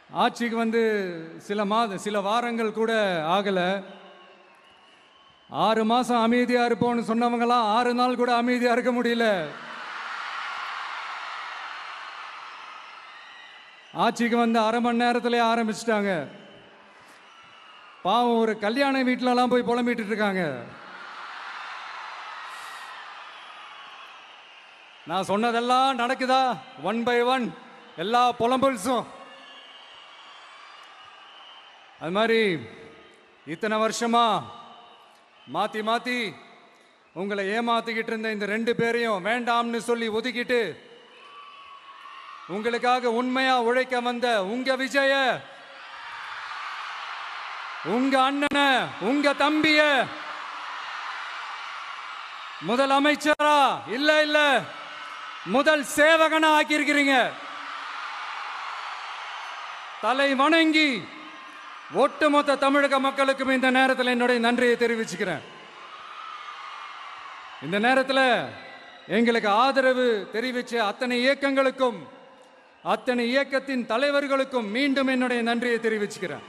ஆட்சிக்கு வந்து சில வாரங்கள் கூட ஆகல. 6 மாசம் அமைதியா இருப்போம்னு சொன்னவங்களாம் 6 நாள் கூட அமைதியா இருக்க முடியல. ஆட்சிக்கு வந்து அரை மணி நேரத்திலே ஆரம்பிச்சிட்டாங்க. பாவம், ஒரு கல்யாண வீட்டிலலாம் போய் புலம்பிட்டு இருக்காங்க. நான் சொன்னதெல்லாம் நடக்குதா? 1 by 1 எல்லா புலம்பல்ஸும். அது மாதிரி இத்தனை வருஷமா மாத்தி மாத்தி உங்களை ஏமாத்திக்கிட்டு இருந்த இந்த 2 பேரையும் வேண்டாம்னு சொல்லி ஒதுக்கிட்டு உங்களுக்காக உண்மையா உழைக்க வந்த உங்க விஜய, உங்க அண்ணனை, உங்க தம்பிய முதல் அமைச்சரா இல்ல முதல் சேவகனா ஆக்கியிருக்கிறீங்க. தலை வணங்கி ஒட்டுமொத்த தமிழக மக்களுக்கும் இந்த நேரத்தில் என்னுடைய நன்றியை தெரிவிச்சுக்கிறேன். இந்த நேரத்தில் எங்களுக்கு ஆதரவு தெரிவிச்ச அத்தனை இயக்கங்களுக்கும், அத்தனை இயக்கத்தின் தலைவர்களுக்கும் மீண்டும் என்னுடைய நன்றியை தெரிவிச்சுக்கிறேன்.